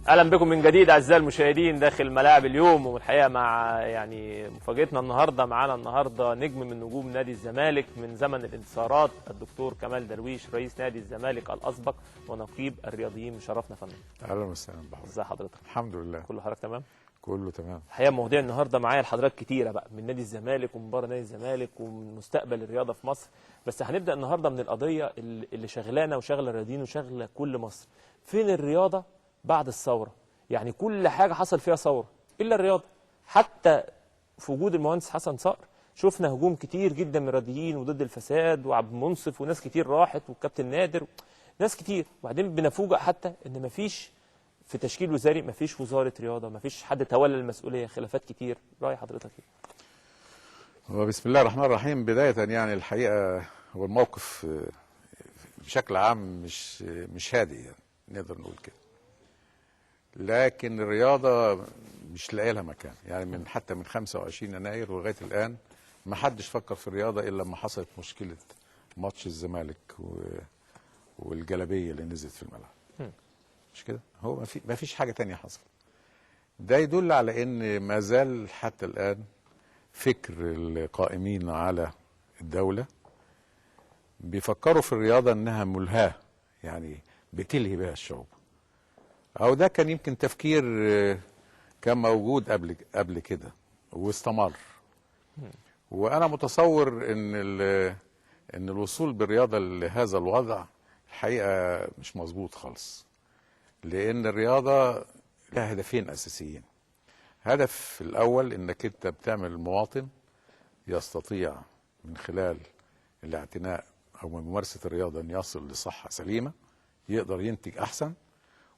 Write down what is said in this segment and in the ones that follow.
اهلا بكم من جديد اعزائي المشاهدين داخل ملاعب اليوم. والحقيقه مع مفاجاتنا النهارده نجم من نجوم نادي الزمالك من زمن الانتصارات، الدكتور كمال درويش رئيس نادي الزمالك الاسبق ونقيب الرياضيين. مشرفنا فندم. اهلا وسهلا بحضرتك. ازي حضرتك؟ الحمد لله. كله حضرتك تمام؟ كله تمام. الحقيقه مواضيع النهارده معايا لحضرتك كتيره بقى، من نادي الزمالك ومن بره نادي الزمالك ومن مستقبل الرياضه في مصر، بس هنبدا النهارده من القضيه اللي شغلانا وشغله الرياضيين وشغله كل مصر. فين الرياضه بعد الثوره؟ يعني كل حاجه حصل فيها ثوره الا الرياضه. حتى في وجود المهندس حسن صقر شفنا هجوم كتير جدا من الرياضيين وضد الفساد، وعبد المنصف وناس كتير راحت، والكابتن نادر، ناس كتير. وبعدين بنفوجئ حتى ان مفيش في تشكيل وزاري، مفيش وزاره رياضه، مفيش حد تولى المسؤوليه، خلافات كتير. راي حضرتك ايه؟ هو بسم الله الرحمن الرحيم. بدايه يعني الحقيقه هو الموقف بشكل عام مش هادي، يعني نقدر نقول كده. لكن الرياضه مش لاقي لها مكان، يعني حتى من 25 يناير ولغايه الان ما حدش فكر في الرياضه الا لما حصلت مشكله ماتش الزمالك والجلابيه اللي نزلت في الملعب. مش كده؟ هو ما فيش حاجه تانية حصلت. ده يدل على ان ما زال حتى الان فكر القائمين على الدوله بيفكروا في الرياضه انها ملهاه، يعني بتلهي بها الشعوب. او ده كان يمكن تفكير كان موجود قبل كده واستمر. وانا متصور ان الوصول بالرياضه لهذا الوضع الحقيقه مش مظبوط خالص، لان الرياضه لها هدفين اساسيين. هدف الاول انك انت بتعمل مواطن يستطيع من خلال الاعتناء او من ممارسه الرياضه ان يصل لصحه سليمه، يقدر ينتج احسن،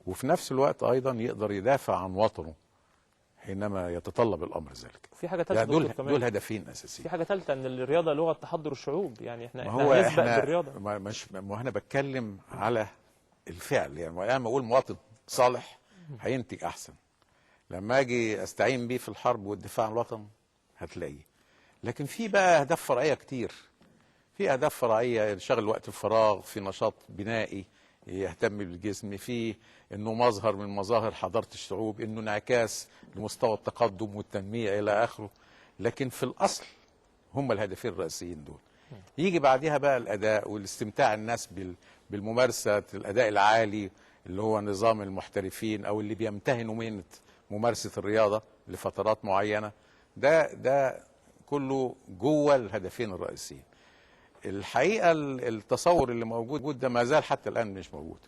وفي نفس الوقت ايضا يقدر يدافع عن وطنه حينما يتطلب الامر ذلك. في حاجه ثالثه يعني دول هدفين اساسيين. في حاجه ثالثه، ان الرياضه لغه تحضر الشعوب، يعني احنا هنسبق بالرياضه. ما انا بتكلم على الفعل. يعني لما اقول مواطن صالح هينتج احسن، لما اجي استعين بيه في الحرب والدفاع عن الوطن هتلاقيه. لكن في بقى اهداف فرعيه كتير. في اهداف فرعيه يشغل وقت الفراغ في نشاط بنائي يهتم بالجسم، في انه مظهر من مظاهر حضاره الشعوب، انه انعكاس لمستوى التقدم والتنميه الى اخره. لكن في الاصل هم الهدفين الرئيسيين دول. يجي بعدها بقى الاداء والاستمتاع الناس بالممارسه، الاداء العالي اللي هو نظام المحترفين او اللي بيمتهنوا مهنه ممارسه الرياضه لفترات معينه. ده كله جوه الهدفين الرئيسيين. الحقيقه التصور اللي موجود ده ما زال حتى الان مش موجود،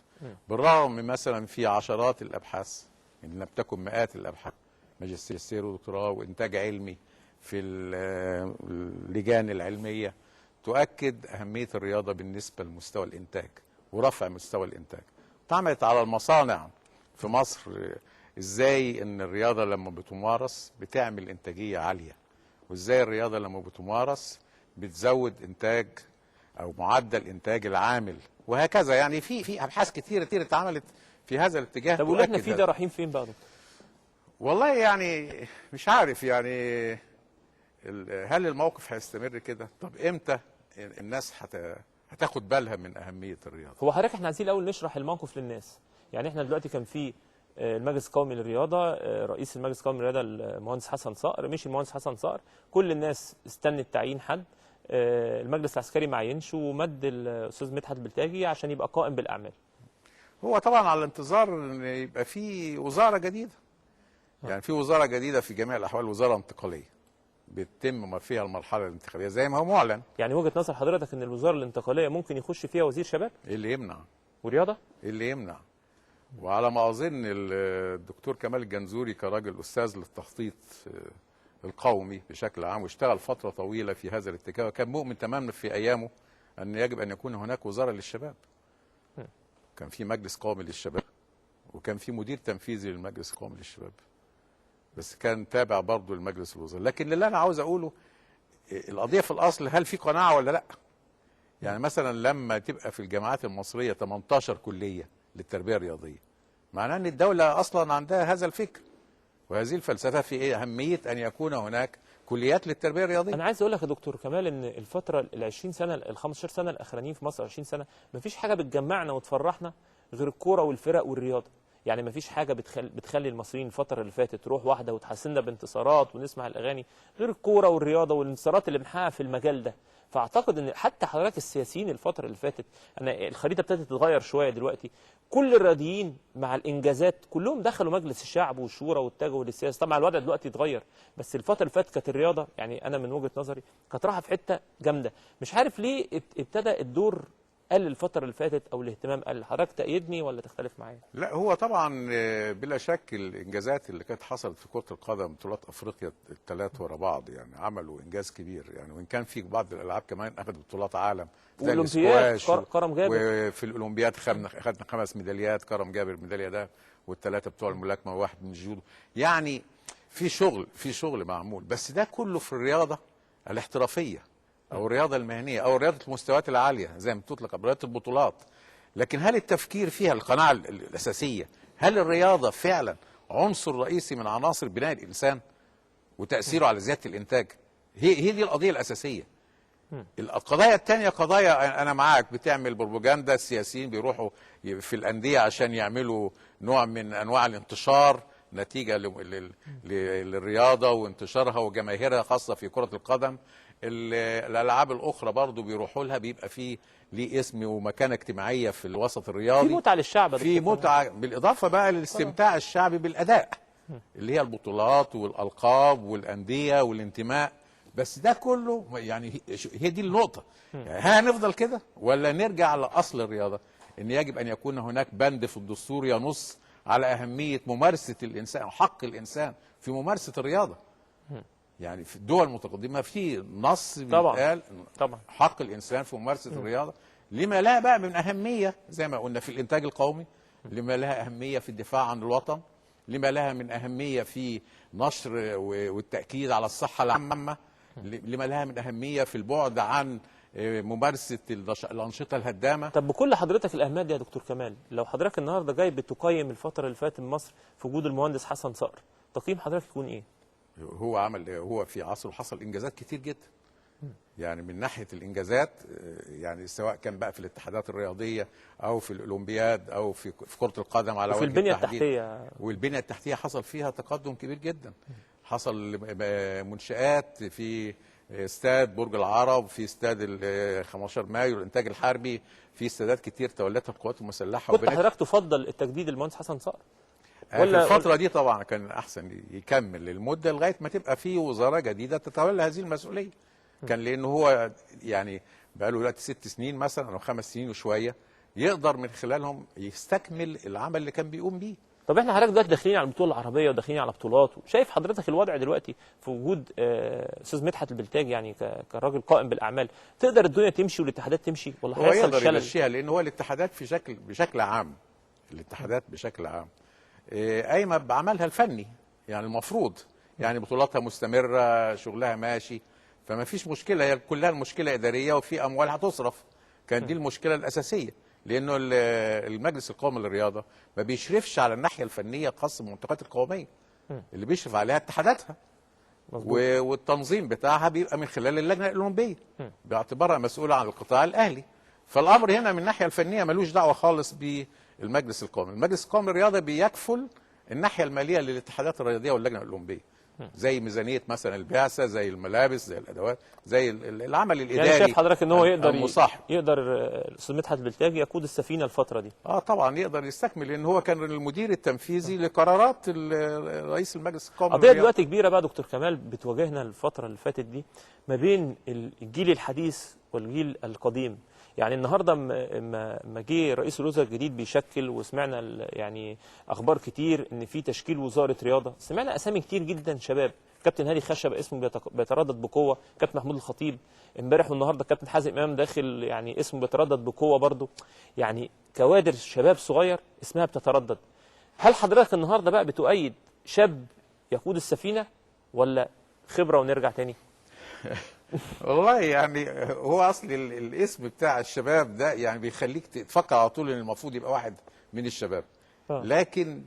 بالرغم من مثلا في عشرات الابحاث ان لم تكن مئات الابحاث، ماجستير ودكتوراه وانتاج علمي في اللجان العلميه تؤكد اهميه الرياضه بالنسبه لمستوى الانتاج ورفع مستوى الانتاج. اتعملت على المصانع في مصر ازاي ان الرياضه لما بتمارس بتعمل انتاجيه عاليه، وازاي الرياضه لما بتمارس بتزود انتاج او معدل انتاج العامل، وهكذا. يعني في ابحاث كتير اتعملت في هذا الاتجاه. طب واللي احنا فيه ده رايحين فين بقى؟ والله يعني مش عارف، يعني هل الموقف هيستمر كده؟ طب امتى الناس هتاخد بالها من اهميه الرياضه؟ هو حضرتك احنا عايزين الاول نشرح الموقف للناس. يعني احنا دلوقتي كان في المجلس القومي للرياضه، رئيس المجلس القومي للرياضه المهندس حسن صقر، مشي المهندس حسن صقر، كل الناس استنت تعيين حد، المجلس العسكري ما عينش ومد الاستاذ مدحت البلتاجي عشان يبقى قائم بالاعمال. هو طبعا على انتظار ان يبقى في وزاره جديده. يعني في وزاره جديده في جميع الاحوال، وزاره انتقاليه بتتم فيها المرحله الانتخابيه زي ما هو معلن. يعني وجهه نظر حضرتك ان الوزاره الانتقاليه ممكن يخش فيها وزير شباب؟ ايه اللي يمنع؟ ورياضه؟ ايه اللي يمنع؟ وعلى ما اظن الدكتور كمال الجنزوري كراجل استاذ للتخطيط القومي بشكل عام واشتغل فتره طويله في هذا الاتجاه، وكان مؤمن تماما في ايامه ان يجب ان يكون هناك وزاره للشباب. كان في مجلس قومي للشباب، وكان في مدير تنفيذي للمجلس القومي للشباب، بس كان تابع برضه لمجلس الوزراء. لكن اللي انا عاوز اقوله القضيه في الاصل هل في قناعه ولا لا؟ يعني مثلا لما تبقى في الجامعات المصريه 18 كليه للتربيه الرياضيه، معناه ان الدوله اصلا عندها هذا الفكر وهذه الفلسفه في اهميه ان يكون هناك كليات للتربيه الرياضيه. انا عايز اقول لك يا دكتور كمال ان الفتره ال 20 سنه ال 15 سنه الاخرانيين في مصر، 20 سنه مفيش حاجه بتجمعنا وتفرحنا غير الكوره والفرق والرياضه. يعني ما فيش حاجه بتخلي المصريين الفتره اللي فاتت تروح واحده وتحسنا بانتصارات ونسمع الاغاني غير الكوره والرياضه والانتصارات اللي بنحققها في المجال ده. فاعتقد ان حتى حضرتك السياسيين الفتره اللي فاتت، انا الخريطه ابتدت تتغير شويه دلوقتي، كل الرياضيين مع الانجازات كلهم دخلوا مجلس الشعب والشورى واتجهوا للسياسه. طبعا الوضع دلوقتي اتغير، بس الفتره اللي فاتت كانت الرياضه، يعني انا من وجهه نظري كانت رايحه في حته جامده. مش عارف ليه ابتدى الدور قل الفتره اللي فاتت او الاهتمام قل. حضرتك تأيدني ولا تختلف معايا؟ لا، هو طبعا بلا شك الانجازات اللي كانت حصلت في كرة القدم، بطولات افريقيا الثلاث ورا بعض يعني عملوا انجاز كبير يعني، وان كان في بعض الالعاب كمان اخذت بطولات عالم زي والاولمبياد الاسكواش كرم جابر، وفي الاولمبياد خدنا 5 ميداليات، كرم جابر ميداليه ده، والثلاثه بتوع الملاكمه وواحد من الجودو. يعني في شغل معمول، بس ده كله في الرياضه الاحترافيه او الرياضه المهنيه او رياضه المستويات العاليه زي ما بتطلق رياضه البطولات. لكن هل التفكير فيها، القناعه الاساسيه، هل الرياضه فعلا عنصر رئيسي من عناصر بناء الانسان وتاثيره على زياده الانتاج؟ هي دي القضيه الاساسيه. القضايا الثانيه قضايا انا معاك، بتعمل بروباجندا، السياسيين بيروحوا في الانديه عشان يعملوا نوع من انواع الانتشار نتيجه للرياضه وانتشارها وجماهيرها، خاصه في كره القدم. الالعاب الاخرى برضو بيروحوا لها، بيبقى فيه ليه اسم ومكانه اجتماعيه في الوسط الرياضي، في متعه للشعب، في متعه بالاضافه بقى للاستمتاع الشعبي بالاداء اللي هي البطولات والالقاب والانديه والانتماء. بس ده كله يعني هي دي النقطه. يعني هنفضل كده ولا نرجع لاصل الرياضه، ان يجب ان يكون هناك بند في الدستور ينص على اهميه ممارسه الانسان وحق الانسان في ممارسه الرياضه. يعني في الدول المتقدمه في نص بيتقال طبعا حق الانسان في ممارسه الرياضه، لما لها بقى من اهميه زي ما قلنا في الانتاج القومي، لما لها اهميه في الدفاع عن الوطن، لما لها من اهميه في نشر والتاكيد على الصحه العامه، لما لها من اهميه في البعد عن ممارسه الانشطه الهدامه. طب بكل حضرتك الاهميه دي يا دكتور كمال، لو حضرتك النهارده جاي بتقيم الفتره اللي فاتت من مصر في وجود المهندس حسن صقر، تقييم حضرتك يكون ايه؟ هو في عصره حصل انجازات كتير جدا. يعني من ناحيه الانجازات، يعني سواء كان بقى في الاتحادات الرياضيه او في الاولمبياد او في كره القدم على وجه البنيه التحديد. التحتيه، والبنيه التحتيه حصل فيها تقدم كبير جدا. حصل منشآت في استاد برج العرب، في استاد 15 مايو الانتاج الحربي، في استادات كتير تولتها القوات المسلحه. كنت حضرتك تفضل التجديد المهندس حسن صقر؟ في الفترة دي طبعا كان أحسن يكمل المدة لغاية ما تبقى في وزارة جديدة تتولى هذه المسؤولية. كان لأنه هو يعني بقى له دلوقتي 6 سنين مثلا أو 5 سنين وشوية، يقدر من خلالهم يستكمل العمل اللي كان بيقوم بيه. طب احنا حضرتك دلوقتي داخلين على البطوله العربيه وداخلين على بطولات، شايف حضرتك الوضع دلوقتي في وجود استاذ مدحت البلتاجي يعني كراجل قائم بالاعمال، تقدر الدنيا تمشي والاتحادات تمشي ولا هو هيحصل يقدر شلل؟ يمشيها، لأن هو الاتحادات بشكل عام، الاتحادات بشكل عام قايمه بعملها الفني، يعني المفروض يعني بطولاتها مستمره، شغلها ماشي، فما فيش مشكله. هي كلها المشكله اداريه وفي اموال هتصرف. كان دي المشكله الاساسيه، لانه المجلس القومي للرياضه ما بيشرفش على الناحيه الفنيه خاصه بالمنتخبات القوميه، اللي بيشرف عليها اتحاداتها، والتنظيم بتاعها بيبقى من خلال اللجنه الاولمبيه باعتبارها مسؤوله عن القطاع الاهلي. فالامر هنا من الناحيه الفنيه ملوش دعوه خالص بالمجلس القومي. المجلس القومي للرياضه بيكفل الناحيه الماليه للاتحادات الرياضيه واللجنه الاولمبيه، زي ميزانيه مثلا البعثه، زي الملابس، زي الادوات، زي العمل الاداري. يعني شايف حضرتك ان هو يقدر الاستاذ مدحت البلتاجي يقود السفينه الفتره دي؟ طبعا يقدر يستكمل، لان هو كان المدير التنفيذي لقرارات رئيس المجلس القومي قضيه دلوقتي كبيره بقى دكتور كمال بتواجهنا الفتره اللي فاتت دي ما بين الجيل الحديث والجيل القديم. يعني النهارده ما جه رئيس الوزراء الجديد بيشكل، وسمعنا يعني اخبار كتير ان في تشكيل وزاره رياضه، سمعنا اسامي كتير جدا شباب، كابتن هادي خشب اسمه بيتردد بقوه، كابتن محمود الخطيب امبارح والنهارده كابتن حازم امام داخل يعني اسمه بيتردد بقوه برضه، يعني كوادر شباب صغير اسمها بتتردد. هل حضرتك النهارده بقى بتؤيد شاب يقود السفينه ولا خبره ونرجع تاني؟ والله يعني هو اصل الاسم بتاع الشباب ده يعني بيخليك تفكر على طول ان المفروض يبقى واحد من الشباب. لكن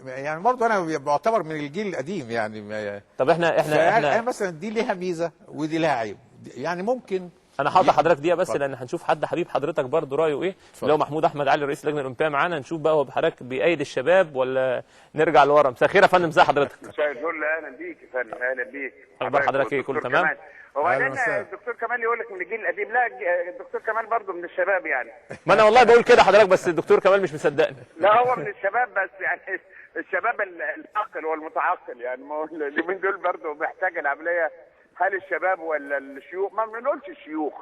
يعني برضه انا بعتبر من الجيل القديم يعني. طب احنا مثلا دي ليها ميزه ودي لها عيب. يعني ممكن انا هقطع حضرتك دقيقه بس لان هنشوف حد حبيب حضرتك برضه رايه ايه، اللي هو محمود احمد علي رئيس اللجنه الاولمبيه معانا. نشوف بقى هو حضرتك بيأيد الشباب ولا نرجع لورا. مساء الخير يا فندم، ازي حضرتك؟ مساء الفل، اهلا بيك يا فندم، اهلا بيك. اخبار حضرتك ايه؟ كله تمام؟ وبعدين الدكتور كمال يقول لك من الجيل القديم، لا الدكتور كمال برضه من الشباب يعني. ما انا والله بقول كده حضرتك، بس الدكتور كمال مش مصدقني. لا هو من الشباب بس يعني الشباب العاقل والمتعقل يعني. ما هو اليومين دول برضه محتاج العمليه، هل الشباب ولا الشيوخ؟ ما بنقولش الشيوخ،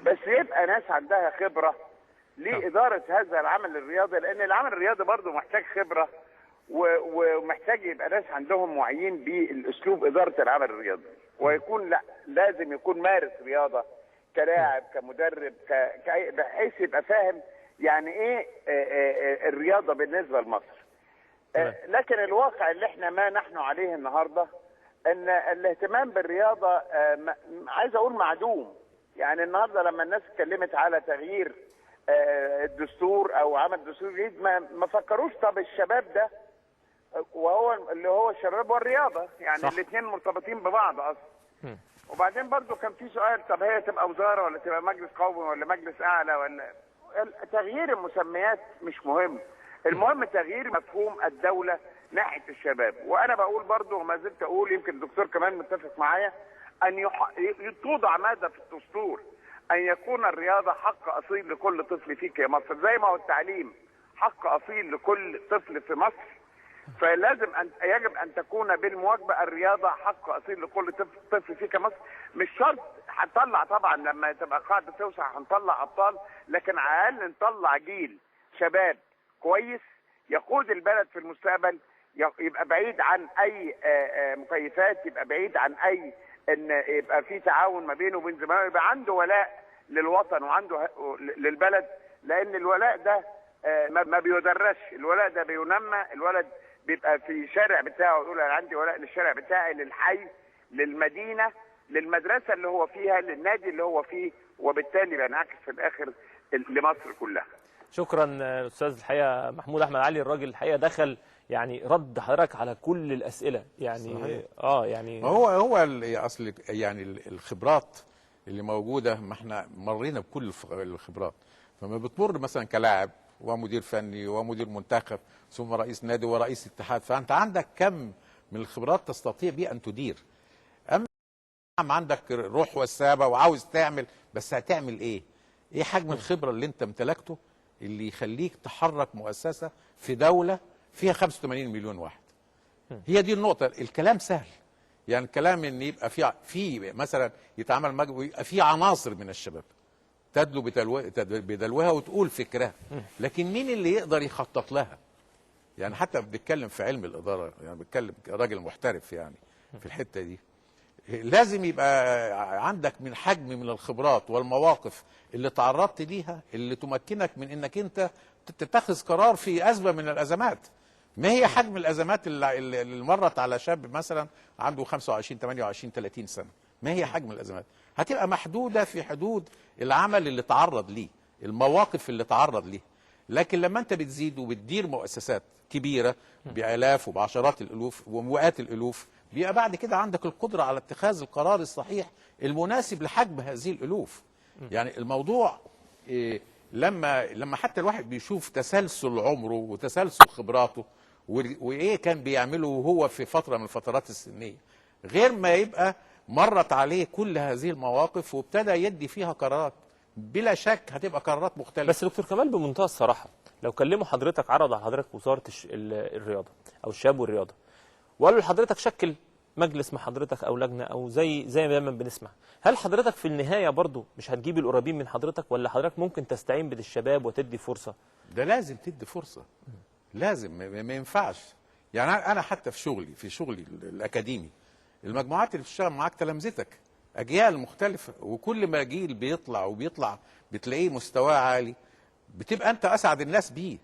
بس يبقى ناس عندها خبره لاداره هذا العمل الرياضي، لان العمل الرياضي برضه محتاج خبره ومحتاج يبقى ناس عندهم واعيين بالاسلوب اداره العمل الرياضي، ويكون لا لازم يكون مارس رياضه كلاعب كمدرب بحيث يبقى فاهم يعني ايه الرياضه بالنسبه لمصر. لكن الواقع اللي احنا ما نحن عليه النهارده ان الاهتمام بالرياضه عايز اقول معدوم. يعني النهارده لما الناس اتكلمت على تغيير الدستور او عمل دستور جديد ما فكروش طب الشباب ده، وهو اللي هو الشباب والرياضه يعني الاثنين مرتبطين ببعض اصلا. وبعدين برضو كان في سؤال، طب هي تبقى وزاره ولا تبقى مجلس قومي ولا مجلس اعلى ولا تغيير المسميات مش مهم، المهم تغيير مفهوم الدوله ناحيه الشباب. وانا بقول برضو وما زلت اقول، يمكن الدكتور كمان متفق معايا، ان توضع ماده في الدستور ان يكون الرياضه حق اصيل لكل طفل فيك يا مصر، زي ما هو التعليم حق اصيل لكل طفل في مصر، فلازم يجب ان تكون بالمواجبه الرياضه حق اصيل لكل طفل فيك مصر. مش شرط هنطلع طبعا لما تبقى القاعده توسع هنطلع ابطال، لكن على الاقل نطلع جيل شباب كويس يقود البلد في المستقبل، يبقى بعيد عن اي مكيفات، يبقى بعيد عن اي ان يبقى في تعاون ما بينه وبين زمايله، يبقى عنده ولاء للوطن وعنده للبلد، لان الولاء ده ما بيدرسش، الولاء ده بينمى. الولد بيبقى في الشارع بتاعه يقول انا عندي ولاء للشارع بتاعي، للحي، للمدينه، للمدرسه اللي هو فيها، للنادي اللي هو فيه، وبالتالي بينعكس في الاخر لمصر كلها. شكرا استاذ الحقيقه محمود احمد علي، الراجل الحقيقه دخل يعني رد حضرتك على كل الاسئله يعني. صحيح. يعني هو اصل يعني الخبرات اللي موجوده، ما احنا مرينا بكل الخبرات، فما بتمر مثلا كلاعب ومدير فني ومدير منتخب ثم رئيس نادي ورئيس اتحاد، فانت عندك كم من الخبرات تستطيع بيه ان تدير. اما عندك روح وسابه وعاوز تعمل، بس هتعمل ايه؟ ايه حجم الخبره اللي انت امتلكته اللي يخليك تحرك مؤسسه في دوله فيها 85 مليون واحد؟ هي دي النقطه. الكلام سهل، يعني الكلام ان يبقى في مثلا يتعمل يبقى في عناصر من الشباب تدلو بدلوها وتقول فكرها، لكن مين اللي يقدر يخطط لها؟ يعني حتى بنتكلم في علم الاداره، يعني بتكلم راجل محترف يعني في الحته دي، لازم يبقى عندك من حجم من الخبرات والمواقف اللي تعرضت ليها اللي تمكنك من انك انت تتخذ قرار في ازمه من الازمات. ما هي حجم الازمات اللي مرت على شاب مثلا عنده 25 28 30 سنه؟ ما هي حجم الازمات؟ هتبقى محدوده في حدود العمل اللي تعرض ليه، المواقف اللي تعرض ليه. لكن لما انت بتزيد وبتدير مؤسسات كبيره بالاف وبعشرات الالوف ومئات الالوف، بيبقى بعد كده عندك القدره على اتخاذ القرار الصحيح المناسب لحجم هذه الالوف. يعني الموضوع لما حتى الواحد بيشوف تسلسل عمره وتسلسل خبراته وايه كان بيعمله وهو في فتره من الفترات السنيه، غير ما يبقى مرت عليه كل هذه المواقف وابتدى يدي فيها قرارات، بلا شك هتبقى قرارات مختلفه. بس دكتور كمال بمنتهى الصراحه، لو كلموا حضرتك عرض على حضرتك وزاره الرياضه او الشباب والرياضه وقالوا لحضرتك شكل مجلس مع حضرتك او لجنه او زي ما دايما بنسمع، هل حضرتك في النهايه برضو مش هتجيب القريبين من حضرتك، ولا حضرتك ممكن تستعين بالشباب وتدي فرصه؟ ده لازم تدي فرصه، لازم، ما ينفعش. يعني انا حتى في شغلي الاكاديمي، المجموعات اللي بتشتغل معاك تلامذتك، اجيال مختلفه، وكل ما جيل بيطلع بتلاقيه مستواه عالي، بتبقى انت اسعد الناس بيه.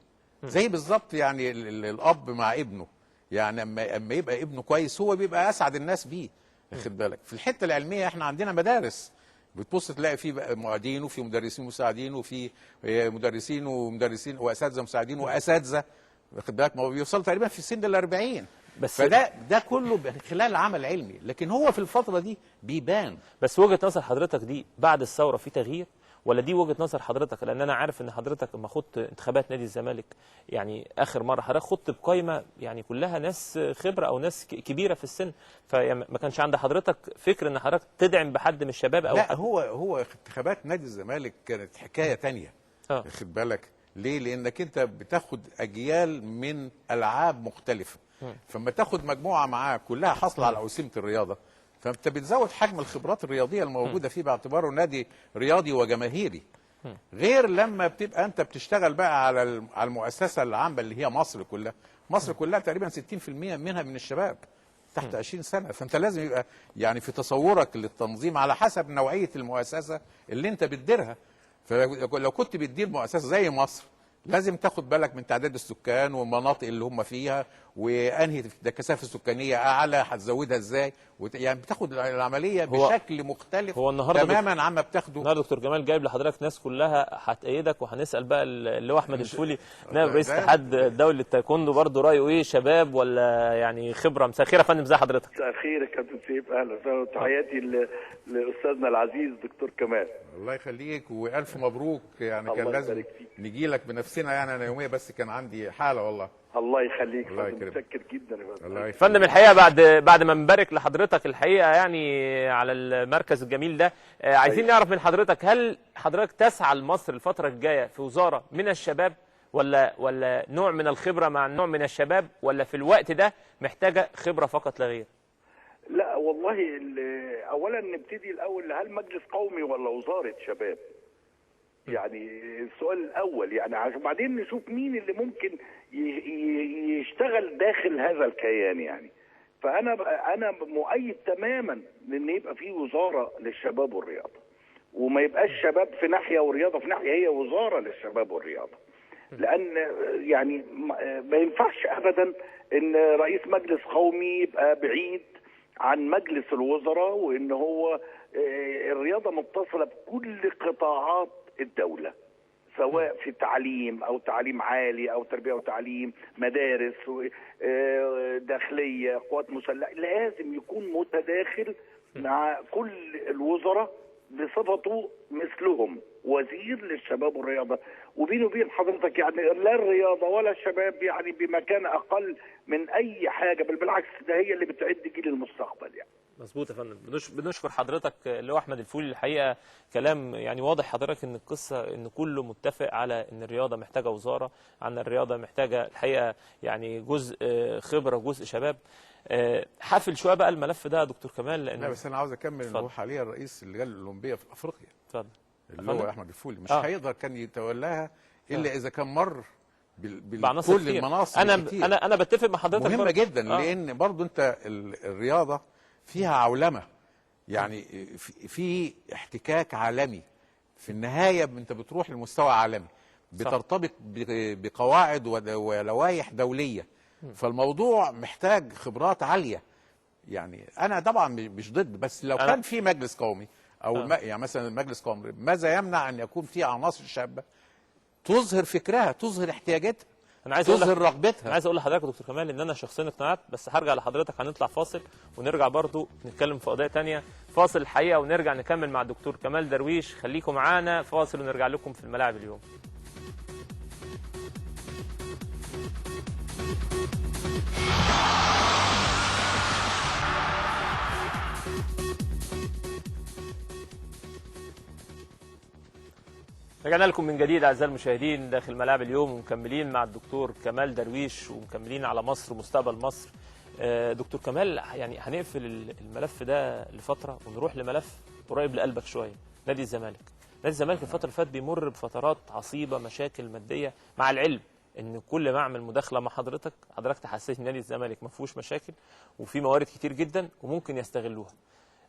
زي بالظبط يعني الاب مع ابنه، يعني اما يبقى ابنه كويس هو بيبقى اسعد الناس بيه. واخد بالك؟ في الحته العلميه احنا عندنا مدارس بتبص تلاقي في معيدين وفي مدرسين مساعدين وفي مدرسين واساتذه مساعدين واساتذه، واخد بالك؟ ما هو بيوصل تقريبا في سن ال40. بس فده كله خلال عمل علمي، لكن هو في الفتره دي بيبان. بس وجهة نظر حضرتك دي بعد الثورة في تغيير، ولا دي وجهة نظر حضرتك؟ لأن أنا عارف إن حضرتك لما خضت انتخابات نادي الزمالك يعني آخر مرة حضرتك خضت بقايمة يعني كلها ناس خبرة أو ناس كبيرة في السن، فما كانش عند حضرتك فكر إن حضرتك تدعم بحد من الشباب أو لا حد؟ هو انتخابات نادي الزمالك كانت حكايه تانية. خد بالك ليه؟ لانك انت بتاخد اجيال من العاب مختلفه، فلما تاخد مجموعه معاك كلها حاصله على اوسمه الرياضه، فانت بتزود حجم الخبرات الرياضيه الموجوده فيه باعتباره نادي رياضي وجماهيري. غير لما بتبقى انت بتشتغل بقى على المؤسسه العامه اللي هي مصر كلها. مصر كلها تقريبا 60% منها من الشباب تحت 20 سنه، فانت لازم يبقى يعني في تصورك للتنظيم على حسب نوعيه المؤسسه اللي انت بتديرها. فلو كنت بتدير مؤسسه زي مصر لازم تاخد بالك من تعداد السكان والمناطق اللي هم فيها، وانهي الكثافه السكانيه اعلى هتزودها ازاي، يعني بتاخد العمليه بشكل مختلف تماما عما بتاخده. النهارده دكتور جمال جايب لحضرتك ناس كلها هتأيدك، وهنسال بقى اللي هو احمد الفولي نائب رئيس الاتحاد الدولي للتايكوندو برضه رايه ايه، شباب ولا يعني خبره؟ مساء الخير يا فندم، ازي حضرتك؟ مساء الخير يا كابتن سيف، اهلا وسهلا، وتحياتي لاستاذنا العزيز دكتور كمال. الله يخليك والف مبروك، يعني كان لازم نجي لك بنفسنا، يعني انا يوميا بس كان عندي حاله والله. الله يخليك، متشكر جدا يا فندم. الحقيقه بعد ما نبارك لحضرتك الحقيقه يعني على المركز الجميل ده، عايزين نعرف من حضرتك، هل حضرتك تسعى لمصر الفتره الجايه في وزاره من الشباب، ولا نوع من الخبره مع نوع من الشباب، ولا في الوقت ده محتاجه خبره فقط لا غير؟ لا والله، اولا نبتدي الاول، هل مجلس قومي ولا وزاره شباب؟ يعني السؤال الاول، يعني عشان بعدين نشوف مين اللي ممكن يشتغل داخل هذا الكيان. يعني فانا مؤيد تماما ان يبقى في وزاره للشباب والرياضه، وما يبقاش شباب في ناحيه ورياضه في ناحيه، هي وزاره للشباب والرياضه. لان يعني ما ينفعش ابدا ان رئيس مجلس قومي يبقى بعيد عن مجلس الوزراء، وان هو الرياضه متصله بكل قطاعات الدوله، سواء في تعليم او تعليم عالي او تربيه وتعليم، مدارس، داخليه، قوات مسلحه، لازم يكون متداخل مع كل الوزراء بصفته مثلهم وزير للشباب والرياضه. وبيني وبين حضرتك يعني لا الرياضه ولا الشباب يعني بمكان اقل من اي حاجه، بل بالعكس ده هي اللي بتعد جيل المستقبل يعني. مظبوط يا فندم. بنشكر حضرتك اللي هو احمد الفولي. الحقيقه كلام يعني واضح حضرتك ان القصه ان كله متفق على ان الرياضه محتاجه وزاره، عن الرياضه محتاجه الحقيقه يعني جزء خبره وجزء شباب. حافل شويه بقى الملف ده يا دكتور كمال، لان لا بس انا عاوز اكمل ان هو حاليا رئيس اللجنه الاولمبيه في افريقيا. اتفضل. اللي هو احمد الفولي مش هيقدر كان يتولاها الا اذا كان مر بكل المناصب. انا بتفق مع حضرتك، مهمه جدا لان برضو انت الرياضه فيها عولمه، يعني في احتكاك عالمي، في النهايه انت بتروح لمستوى عالمي، بترتبط بقواعد ولوائح دوليه، فالموضوع محتاج خبرات عاليه. يعني انا طبعا مش ضد، بس لو كان في مجلس قومي او يعني مثلا المجلس القومي، ماذا يمنع ان يكون في عناصر شابه تظهر فكرها، تظهر احتياجاتها، تظهر رغبتها؟ انا عايز اقول لحضرتك يا دكتور كمال ان انا شخصيا اقتنعت، بس هرجع لحضرتك. هنطلع فاصل ونرجع برضو نتكلم في قضايا ثانيه. فاصل الحقيقه ونرجع نكمل مع الدكتور كمال درويش. خليكم معانا، فاصل ونرجع لكم في الملاعب اليوم. رجعنا لكم من جديد اعزائي المشاهدين داخل ملاعب اليوم، ومكملين مع الدكتور كمال درويش، ومكملين على مصر ومستقبل مصر. دكتور كمال، يعني هنقفل الملف ده لفتره ونروح لملف قريب لقلبك شويه، نادي الزمالك. نادي الزمالك الفتره اللي فاتت بيمر بفترات عصيبه، مشاكل ماديه، مع العلم ان كل ما اعمل مداخله مع حضرتك تحسسني نادي الزمالك ما فيهوش مشاكل وفي موارد كتير جدا وممكن يستغلوها.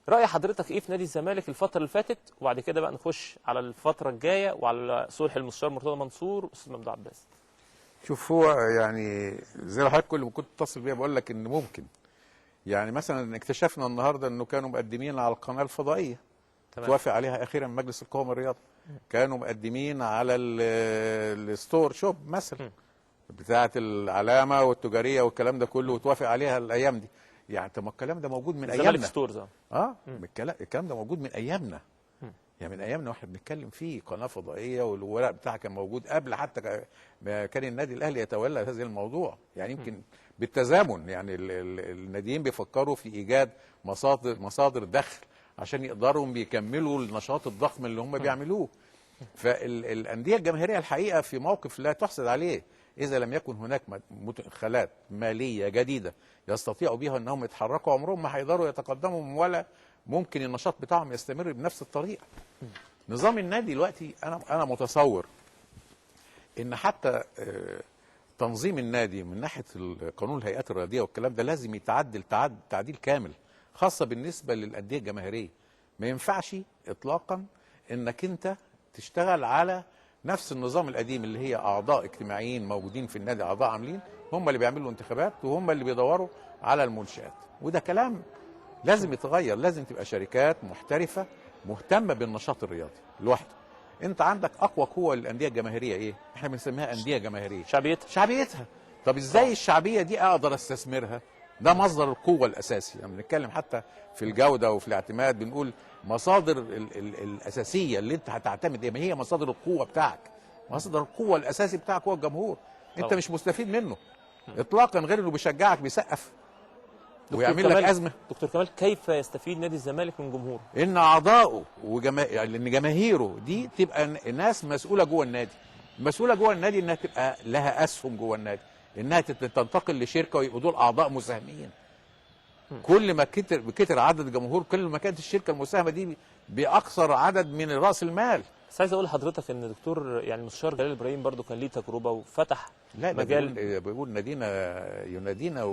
رأي حضرتك ايه في نادي الزمالك الفترة اللي فاتت، وبعد كده بقى نخش على الفترة الجاية وعلى صلح المستشار مرتضى منصور والاستاذ ممدوح عباس؟ شوف، هو يعني زي ما حضرتك كل ما كنت تتصل بيا بقول لك ان ممكن، يعني مثلا اكتشفنا النهارده انه كانوا مقدمين على القناه الفضائيه، توافق عليها اخيرا مجلس القومي الرياضي. كانوا مقدمين على الستور شوب مثلا، بتاعه العلامه والتجاريه والكلام ده كله وتوافق عليها الايام دي. يعني طب ما الكلام ده موجود من الزمالك ايامنا. ستورز. الكلام ده موجود من ايامنا. يعني من ايامنا واحنا بنتكلم فيه قناه فضائيه والورق بتاعها كان موجود قبل حتى ما كان النادي الاهلي يتولى هذا الموضوع. يعني يمكن بالتزامن يعني الناديين بيفكروا في ايجاد مصادر دخل عشان يقدروا بيكملوا النشاط الضخم اللي هم بيعملوه. فالانديه الجماهيريه الحقيقه في موقف لا تحسد عليه اذا لم يكن هناك مدخلات ماليه جديده يستطيعوا بها انهم يتحركوا. عمرهم ما هيقدروا يتقدموا ولا ممكن النشاط بتاعهم يستمر بنفس الطريقه. نظام النادي دلوقتي انا متصور ان حتى تنظيم النادي من ناحيه قانون الهيئات الرياضيه والكلام ده لازم يتعدل تعديل كامل، خاصه بالنسبه للانديه الجماهيريه. ما ينفعش اطلاقا انك انت تشتغل على نفس النظام القديم اللي هي اعضاء اجتماعيين موجودين في النادي، اعضاء عاملين هم اللي بيعملوا انتخابات وهم اللي بيدوروا على المنشآت. وده كلام لازم يتغير. لازم تبقى شركات محترفه مهتمه بالنشاط الرياضي لوحده. انت عندك اقوى قوه للانديه الجماهيريه ايه؟ احنا بنسميها انديه جماهيريه. شعبيتها. طب ازاي الشعبيه دي اقدر استثمرها؟ ده مصدر القوه الاساسي. يعني بنتكلم حتى في الجوده وفي الاعتماد بنقول مصادر الاساسيه اللي انت هتعتمد ايه؟ ما هي مصادر القوه بتاعك. مصدر القوه الاساسي بتاعك هو الجمهور. انت مش مستفيد منه اطلاقا غير انه بيشجعك بيسقف ويعمل لك ازمه. دكتور كمال، كيف يستفيد نادي الزمالك من جمهوره؟ ان اعضائه يعني ان جماهيره دي تبقى ناس مسؤوله جوه النادي. مسؤوله جوه النادي انها تبقى لها اسهم جوه النادي، انها تنتقل لشركه ويبقوا دول اعضاء مساهمين. كل ما كتر عدد الجمهور كل ما كانت الشركه المساهمه دي باكثر عدد من راس المال. بس عايز اقول لحضرتك ان دكتور يعني المستشار جلال ابراهيم برضو كان ليه تجربه وفتح مجال. بيقول نادينا ينادينا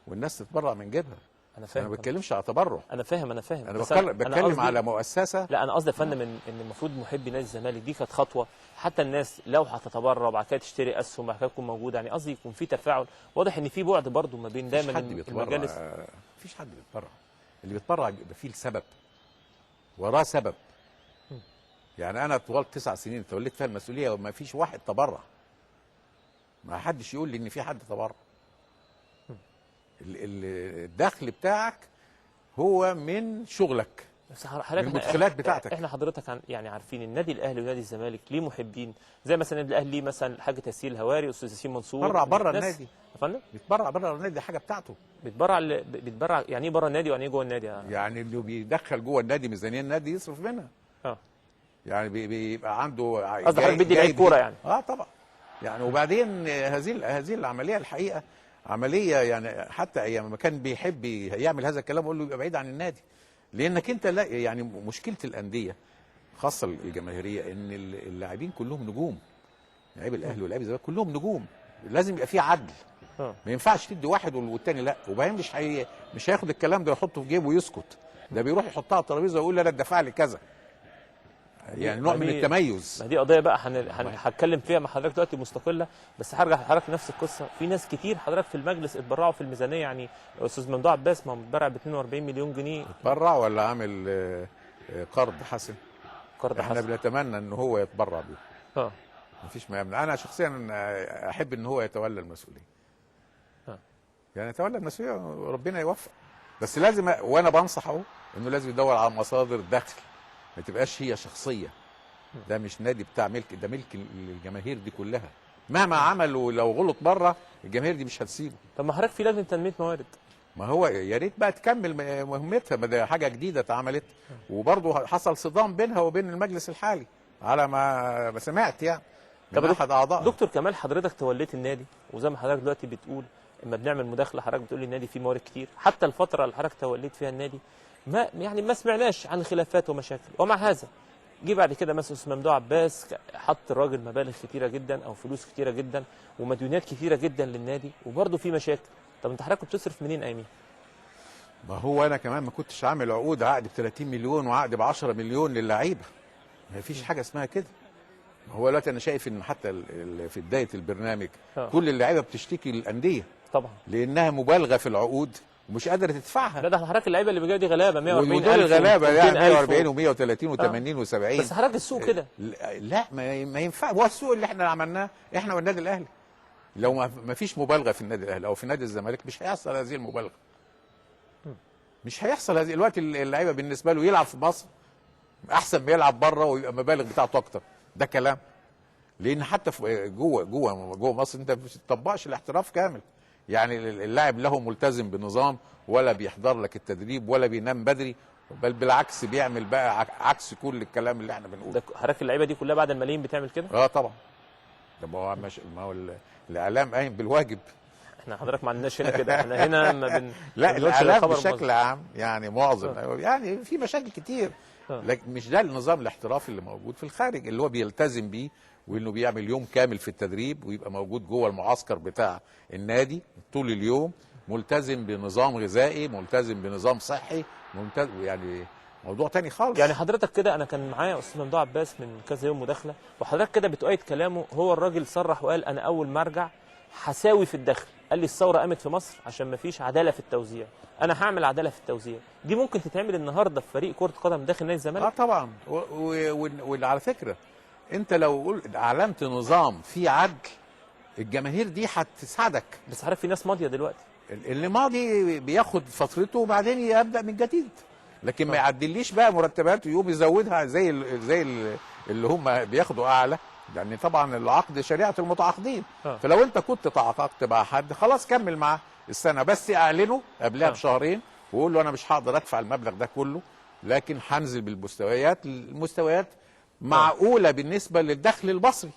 والناس تتبرع من جيبها. انا فاهم. انا ما بتكلمش على تبرع. انا فاهم. انا بتكلم على مؤسسه. لا انا قصدي يا فندم ان المفروض محبي نادي الزمالك دي كانت خطوه، حتى الناس لو هتتبرع وبعد كده تشتري اسهم وبعد كده تكون موجوده. يعني قصدي يكون في تفاعل. واضح ان في بعد برضو ما بين دايما المجالس. مفيش حد بيتبرع. اللي بيتبرع بيبقى فيه السبب وراه سبب. يعني انا طوال 9 سنين توليت فيها المسؤوليه وما فيش واحد تبرع. ما حدش يقول لي ان في حد تبرع. الدخل بتاعك هو من شغلك، بس من المدخلات بتاعتك. احنا حضرتك يعني عارفين النادي الاهلي ونادي الزمالك ليه محبين، زي مثلا النادي الاهلي ليه مثلا الحاج تيسير الهواري، استاذ ياسين منصور. بره النادي يا فندم بيتبرع بره النادي، دي حاجه بتاعته. بيتبرع يعني ايه بره النادي ويعني ايه جوه النادي؟ يعني اللي بيدخل جوه النادي ميزانيه النادي يصرف منها. يعني بيبقى عنده قصدي حضرتك بيدي لعيب كوره يعني. طبعا. يعني وبعدين هذه العمليه الحقيقه عمليه يعني حتى ايام ما كان بيحب يعمل هذا الكلام اقول له يبقى بعيد عن النادي. لانك انت لا يعني مشكله الانديه خاصه الجماهيريه ان اللاعبين كلهم نجوم. لاعبي الاهلي ولاعبي الزمالك كلهم نجوم. لازم يبقى في عدل. ما ينفعش تدي واحد والتاني لا. وبعدين مش هياخد الكلام ده يحطه في جيبه ويسكت. ده بيروح يحطها على الترابيزه ويقول انا اتدفع لي كذا. يعني نوع من التميز. ما دي قضيه بقى هتكلم فيها مع حضرتك دلوقتي مستقله. بس هرجع لحضرتك نفس القصه. في ناس كتير حضرتك في المجلس اتبرعوا في الميزانيه. يعني استاذ ممدوح عباس ما هو متبرع ب 42 مليون جنيه. اتبرع ولا عامل قرض حسن؟ قرض احنا حسن. بنتمنى ان هو يتبرع بيه. مفيش ما يمنع. انا شخصيا احب ان هو يتولى المسؤوليه. يعني يتولى المسؤوليه وربنا يوفق. بس لازم وانا بنصحه انه لازم يدور على مصادر دخل. ما تبقاش هي شخصيه. ده مش نادي بتاع ملك، ده ملك الجماهير دي كلها. مهما عمل ولو غلط بره الجماهير دي مش هتسيبه. طب ما حضرتك في لجنه تنميه موارد. ما هو يا ريت بقى تكمل مهمتها. ما ده حاجه جديده اتعملت وبرضه حصل صدام بينها وبين المجلس الحالي على ما سمعت يعني من احد اعضاء. دكتور كمال، حضرتك توليت النادي وزي ما حضرتك دلوقتي بتقول اما بنعمل مداخله حضرتك بتقول لي النادي فيه موارد كتير. حتى الفتره اللي حضرتك توليت فيها النادي ما سمعناش عن خلافات ومشاكل. ومع هذا جه بعد كده مثلا استاذ ممدوح عباس حط الراجل مبالغ كتيره جدا او فلوس كتيره جدا ومديونات كتيره جدا للنادي وبرضه في مشاكل. طب انت حضرتك بتصرف منين اياميها؟ ما هو انا كمان ما كنتش عامل عقد ب 30 مليون وعقد ب 10 مليون للعيبه. ما فيش حاجه اسمها كده. هو دلوقتي انا شايف ان حتى في بدايه البرنامج كل اللعيبه بتشتكي للانديه طبعا لانها مبالغه في العقود ومش قادره تدفعها. لا ده حضرتك اللعيبه اللي بيجوا دي غلابه 140 ودول الغلابه يعني 140 و130 و80 و70. بس حضرتك السوق كده. لا ما ينفع. هو السوق اللي احنا عملناه احنا والنادي الاهلي. لو ما فيش مبالغه في النادي الاهلي او في نادي الزمالك مش هيحصل هذه المبالغه. مش هيحصل هذه الوقت. اللعيبه بالنسبه له يلعب في مصر احسن ما يلعب بره ويبقى المبالغ بتاعته اكتر. ده كلام، لان حتى في جوه مصر انت ما بتطبقش الاحتراف كامل. يعني اللاعب له ملتزم بنظام، ولا بيحضر لك التدريب ولا بينام بدري، بل بالعكس بيعمل بقى عكس كل الكلام اللي احنا بنقوله. ده حضرتك اللعيبه دي كلها بعد الملايين بتعمل كده؟ اه طبعا. ده ما هو الاعلام قايم بالواجب. احنا حضرتك ما عندناش هنا كده، احنا هنا ما لا بنقولش الاعلام الخبر بشكل مظبوط. عام يعني معظم يعني في مشاكل كتير، لكن مش ده النظام الاحترافي اللي موجود في الخارج اللي هو بيلتزم بيه، وانه بيعمل يوم كامل في التدريب ويبقى موجود جوه المعسكر بتاع النادي طول اليوم، ملتزم بنظام غذائي، ملتزم بنظام صحي، ملتزم يعني موضوع تاني خالص. يعني حضرتك كده، انا كان معايا استاذ ممدوح عباس من كذا يوم مداخله، وحضرتك كده بتؤيد كلامه. هو الراجل صرح وقال انا اول ما ارجع هساوي في الدخل. قال لي الثوره قامت في مصر عشان ما فيش عداله في التوزيع، انا هعمل عداله في التوزيع. دي ممكن تتعمل النهارده في فريق كره قدم داخل نادي الزمالك؟ طبعا. وعلى فكره انت لو اعلنت نظام فيه عدل الجماهير دي هتساعدك. بس عارف في ناس ماضيه دلوقتي، اللي ماضي بياخد فترته وبعدين يبدا من جديد، لكن ما يعدليش بقى مرتباته يقوم يزودها زي اللي هم بياخدوا اعلى، لان طبعا العقد شريعه المتعاقدين. فلو انت كنت تعاقدت مع حد خلاص كمل معاه السنه، بس اعلنه قبلها بشهرين وقول له انا مش هقدر ادفع المبلغ ده كله، لكن هنزل بالمستويات، المستويات معقوله بالنسبه للدخل المصري.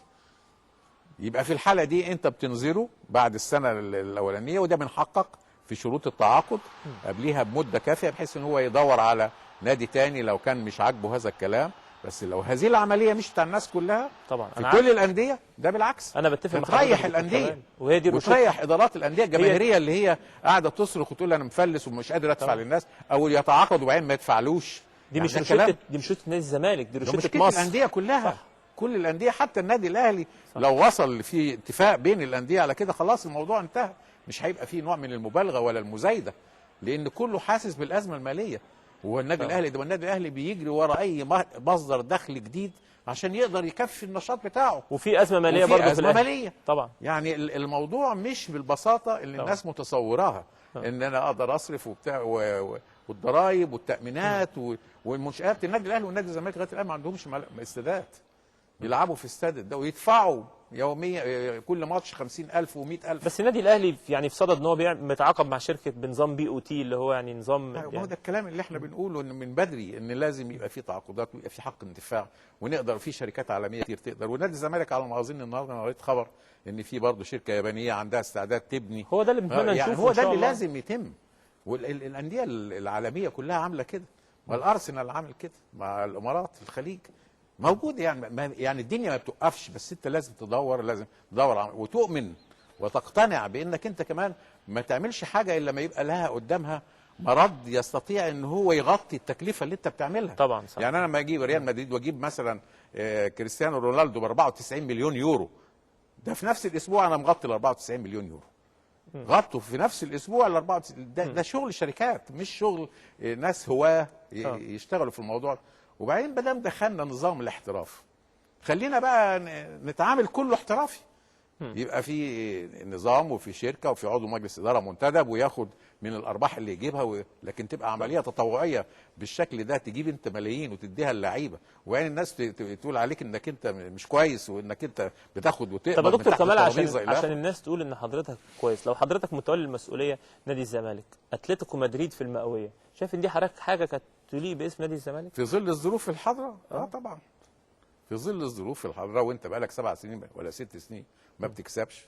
يبقى في الحاله دي انت بتنظره بعد السنه الاولانيه، وده من حقك في شروط التعاقد قبليها بمده كافيه، بحيث ان هو يدور على نادي تاني لو كان مش عاجبه هذا الكلام. بس لو هذه العمليه مش بتاع الناس كلها طبعا في كل الانديه، ده بالعكس انا بتفق مع تريح الانديه، وهي دي وتريح ادارات الانديه الجماهيريه اللي هي قاعده تصرخ وتقول انا مفلس ومش قادر ادفع للناس، او يتعاقدوا وبعدين ما يدفعلوش. دي يعني مش روشته، دي مش روشته نادي الزمالك، دي روشته مصر. الانديه كلها. كل الانديه حتى النادي الاهلي لو وصل في اتفاق بين الانديه على كده خلاص الموضوع انتهى، مش هيبقى فيه نوع من المبالغه ولا المزايده، لان كله حاسس بالازمه الماليه. هو النادي الاهلي ده، والنادي الاهلي بيجري ورا اي مصدر دخل جديد عشان يقدر يكفي النشاط بتاعه. وفي ازمه ماليه برضه، في ازمه ماليه طبعا. يعني الموضوع مش بالبساطه اللي الناس متصوراها، ان انا اقدر اصرف وبتاع والضرايب والتامينات والمنشات. النادي الاهلي والنادي الزمالك لغايه الان ما عندهمش استادات يلعبوا في استاد ده ويدفعوا يوميا كل ماتش 50,000 و100,000. بس النادي الاهلي يعني في صدد ان هو متعاقد مع شركه بنظام BOT اللي هو يعني نظام يعني هو ده الكلام اللي احنا بنقوله، ان من بدري ان لازم يبقى في تعاقدات ويبقى في حق انتفاع، ونقدر في شركات عالميه كتير تقدر. ونادي الزمالك على ما اظن النهارده انا قريت خبر ان في برضه شركه يابانيه عندها استعداد تبني. هو ده اللي بنتمنى يعني نشوفه هو إن شاء ده اللي الله. لازم يتم. والانديه العالميه كلها عامله كده، والارسنال عامل كده مع الامارات الخليج موجود. يعني الدنيا ما بتوقفش، بس انت لازم تدور وتؤمن وتقتنع بانك انت كمان ما تعملش حاجه الا لما يبقى لها قدامها مرد يستطيع ان هو يغطي التكلفه اللي انت بتعملها. طبعا صح. يعني انا لما اجيب ريال مدريد واجيب مثلا كريستيانو رونالدو ب 94 مليون يورو، ده في نفس الاسبوع انا مغطي ال 94 مليون يورو. غطوا في نفس الاسبوع ال 94. ده شغل شركات، مش شغل ناس هواه يشتغلوا في الموضوع. وبعدين ما دام دخلنا نظام الاحتراف، خلينا بقى نتعامل كله احترافي. يبقى في نظام وفي شركه وفي عضو مجلس اداره منتدب وياخد من الارباح اللي يجيبها لكن تبقى عمليه تطوعيه بالشكل ده، تجيب انت ملايين وتديها للعيبه، وبعدين الناس تقول عليك انك انت مش كويس وانك انت بتاخد وتقبض. طب يا دكتور كمال، عشان الناس تقول ان حضرتك كويس، لو حضرتك متولي المسؤوليه نادي الزمالك، اتلتيكو مدريد في المئويه، شايف ان دي حاجه كانت تليق باسم نادي الزمالك في ظل الظروف الحاضره؟ طبعا في ظل الظروف الحاضره، وانت بقالك 7 سنين ولا 6 سنين ما بتكسبش،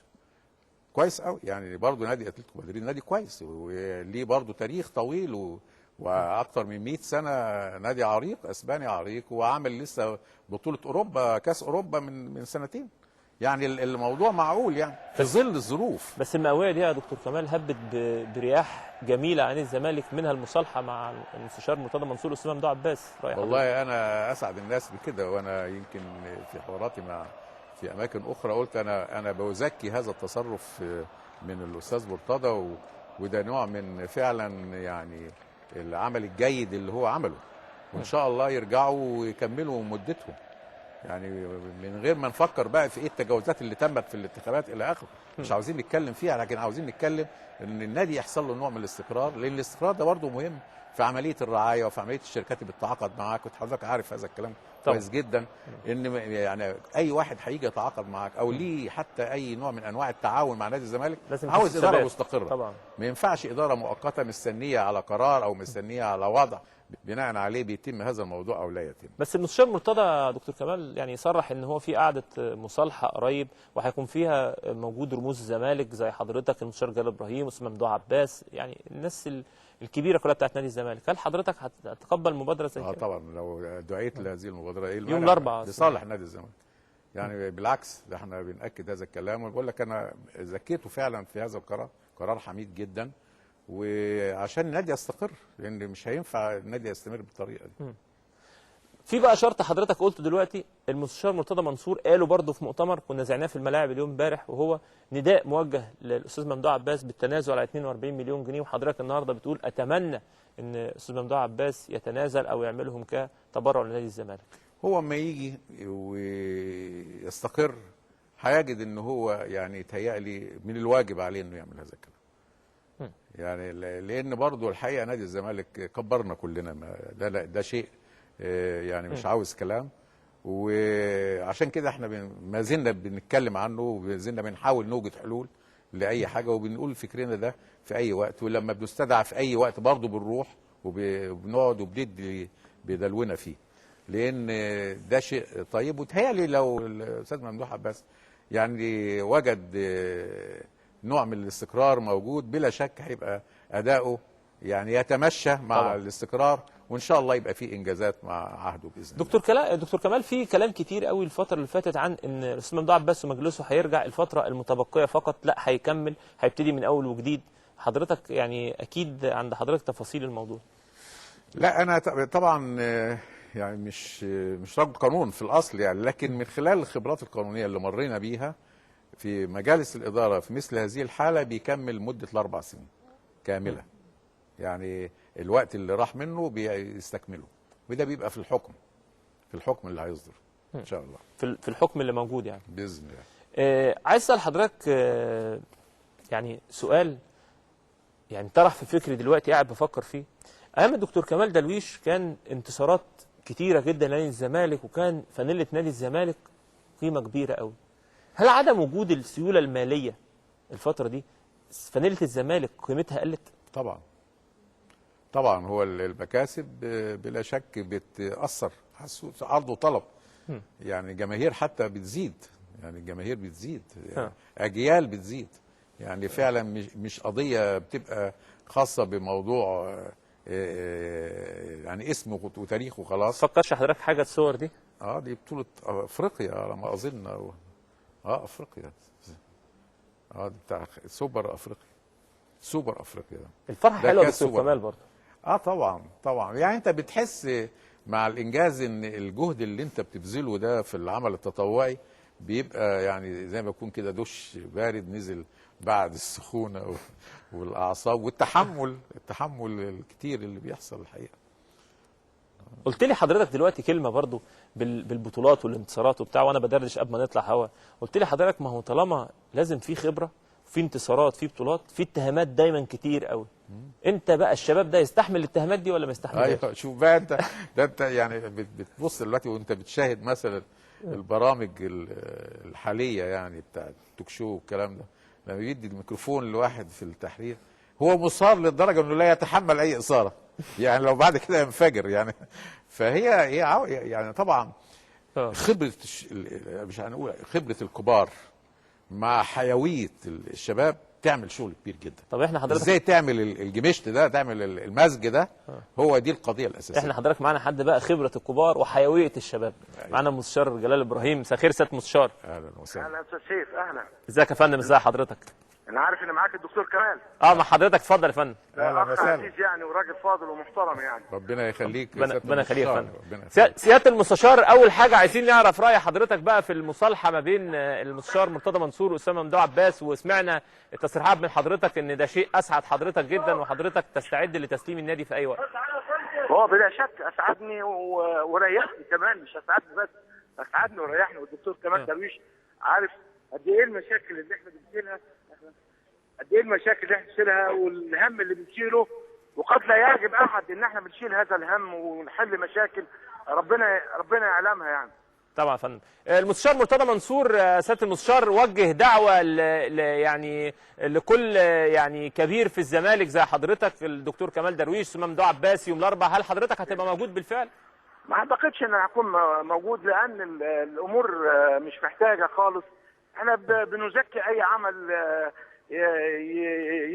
كويس قوي. يعني برضه نادي اتلتيكو مدريد نادي كويس وليه برضه تاريخ طويل واكثر من 100 سنه، نادي عريق اسباني عريق، وعامل لسه بطوله اوروبا كاس اوروبا من سنتين. يعني الموضوع معقول يعني في ظل الظروف. بس المئويه دي يا دكتور كمال هبت برياح جميله عن الزمالك، منها المصالحه مع المستشار مرتضى منصور والاستاذ ممدوح عباس. والله انا اسعد الناس بكده، وانا يمكن في حواراتي في اماكن اخرى قلت انا بزكي هذا التصرف من الاستاذ مرتضى، وده نوع من فعلا يعني العمل الجيد اللي هو عمله، وان شاء الله يرجعوا ويكملوا مدتهم. يعني من غير ما نفكر بقى في ايه التجاوزات اللي تمت في الانتخابات الى اخره. مش عاوزين نتكلم فيها، لكن عاوزين نتكلم ان النادي يحصل له نوع من الاستقرار، لان الاستقرار ده برضه مهم في عمليه الرعايه وفي عمليه الشركات اللي بتتعاقد معاك، وحضرتك عارف هذا الكلام طبعا. كويس جدا. ان يعني اي واحد هيجي يتعاقد معاك او ليه حتى اي نوع من انواع التعاون مع نادي الزمالك لازم عاوز في اداره ثبات. مستقره. طبعا. ما ينفعش اداره مؤقته مستنيه على قرار او مستنيه على وضع بناء عليه بيتم هذا الموضوع او لا يتم. بس المستشار مرتضى دكتور كمال يعني صرح ان هو في قعده مصالحه قريب وهيكون فيها موجود رموز الزمالك زي حضرتك، المستشار جلال ابراهيم، اسمه ممدوح عباس، يعني الناس الكبيره كلها بتاعت نادي الزمالك. هل حضرتك هتتقبل مبادره زي كده؟ طبعا لو دعيت لهذه المبادره ايه يوم الاربعاء لصالح نادي الزمالك. يعني بالعكس، ده احنا بنأكد هذا الكلام، وبقول لك انا زكيته فعلا في هذا القرار، قرار حميد جدا، وعشان النادي يستقر، لان مش هينفع النادي يستمر بالطريقه دي. في بقى شرط حضرتك قلته دلوقتي المستشار مرتضى منصور قاله برضه في مؤتمر كنا زعناه في الملاعب اليوم امبارح، وهو نداء موجه للاستاذ ممدوح عباس بالتنازل على 42 مليون جنيه، وحضرتك النهارده بتقول اتمنى ان الاستاذ ممدوح عباس يتنازل او يعملهم كتبرع لنادي الزمالك. هو اما يجي ويستقر هيجد ان هو يعني يتهيألي من الواجب عليه انه يعمل هذا الكلام. يعني لان برضه الحقيقه نادي الزمالك كبرنا كلنا، ده شيء يعني مش عاوز كلام، وعشان كده احنا ما زلنا بنتكلم عنه، وما زلنا بنحاول نوجد حلول لاي حاجه، وبنقول فكرنا ده في اي وقت، ولما بنستدعى في اي وقت برضه بنروح وبنقعد وبندي بدلونا فيه، لان ده شيء طيب. وتهيألي لو الاستاذ ممدوح عباس يعني وجد نوع من الاستقرار موجود، بلا شك هيبقى اداؤه يعني يتمشى مع طبعا. الاستقرار، وان شاء الله يبقى في انجازات مع عهده باذن الله. دكتور كمال، في كلام كتير قوي الفتره اللي فاتت عن ان الاستاذ ممدوح عباس ومجلسه هيرجع الفتره المتبقيه فقط، لا هيكمل، هيبتدي من اول وجديد. حضرتك يعني اكيد عند حضرتك تفاصيل الموضوع. لا انا طبعا يعني مش راجل قانون في الاصل يعني، لكن من خلال الخبرات القانونيه اللي مرينا بيها في مجالس الاداره في مثل هذه الحاله بيكمل مده ال4 سنين كامله. يعني الوقت اللي راح منه بيستكمله، وده بيبقى في الحكم اللي هيصدر ان شاء الله، في الحكم اللي موجود يعني باذن الله. عايز اسال حضرتك يعني سؤال يعني طرح في فكري دلوقتي قاعد بفكر فيه. ايام الدكتور كمال دلويش كان انتصارات كتيره جدا لنادي الزمالك، وكان فانيله نادي الزمالك قيمه كبيره قوي. هل عدم وجود السيوله الماليه الفتره دي فانيله الزمالك قيمتها قلت؟ طبعا هو المكاسب بلا شك بتأثر على السوق، عرض وطلب. يعني الجماهير حتى بتزيد، يعني اجيال بتزيد، يعني فعلا مش قضيه بتبقى خاصه بموضوع يعني اسمه وتاريخه خلاص. فكرش حضرتك حاجه الصور دي؟ دي بطوله افريقيا على ما اظن، افريقيا، دي بتاع سوبر افريقيا ده. الفرحه حلوه دكتور كمال برضه. طبعا يعني انت بتحس مع الانجاز ان الجهد اللي انت بتبذله ده في العمل التطوعي بيبقى يعني زي ما يكون كده دش بارد نزل بعد السخونه والاعصاب والتحمل الكتير اللي بيحصل الحقيقه. قلت لي حضرتك دلوقتي كلمه برضو بالبطولات والانتصارات وبتاع، وانا بدردش قبل ما نطلع هوا، قلت لي حضرتك ما هو طالما لازم في خبره، في انتصارات، في بطولات، في اتهامات دايما كتير قوي. انت بقى الشباب ده يستحمل الاتهامات دي ولا ما يستحملهاش؟ ايوه شوف بقى انت يعني بتبص دلوقتي وانت بتشاهد مثلا البرامج الحاليه يعني بتاع التوك شو والكلام ده، لما بيدي الميكروفون لواحد في التحرير هو مصار للدرجه انه لا يتحمل اي اثاره، يعني لو بعد كده ينفجر يعني. فهي يعني طبعا خبره مش هنقول خبره الكبار مع حيويه الشباب تعمل شغل كبير جدا. طب احنا حضرتك ازاي تعمل الجمشت ده، تعمل المزج ده، هو دي القضيه الاساسيه. احنا حضرتك معانا حد بقى خبره الكبار وحيويه الشباب. معانا المستشار جلال ابراهيم. مساء الخير سياده المستشار. اهلا وسهلا. اهلا استاذ سيف. اهلا. ازيك يا فندم؟ ازي حضرتك؟ انا عارف ان معاك الدكتور كمال. مع حضرتك. اتفضل يا فندم. اهلا وسهلا. عزيز يعني وراجل فاضل ومحترم يعني. ربنا يخليك. ربنا يخليك يا فندم. سياده المستشار، اول حاجه عايزين نعرف راي حضرتك بقى في المصالحه ما بين المستشار مرتضى منصور واسامه ممدوح عباس، وسمعنا التصريحات من حضرتك ان ده شيء اسعد حضرتك جدا، وحضرتك تستعد لتسليم النادي في اي وقت. هو بلا شك اسعدني وريحني كمان، مش اسعدني بس، اسعدنا وريحنا. والدكتور كمال درويش عارف قد ايه المشاكل اللي احنا بنشيلها، والهم اللي بنشيله، وقد لا يجب احد ان احنا بنشيل هذا الهم ونحل مشاكل ربنا يعلمها يعني. طبعا يا فندم. المستشار مرتضى منصور سياده المستشار وجه دعوه يعني لكل يعني كبير في الزمالك زي حضرتك، الدكتور كمال درويش ثم ممدوح عباس يوم الاربعاء، هل حضرتك هتبقى موجود بالفعل؟ ما اعتقدش ان هكون موجود، لان الامور مش محتاجه خالص. احنا بنزكي اي عمل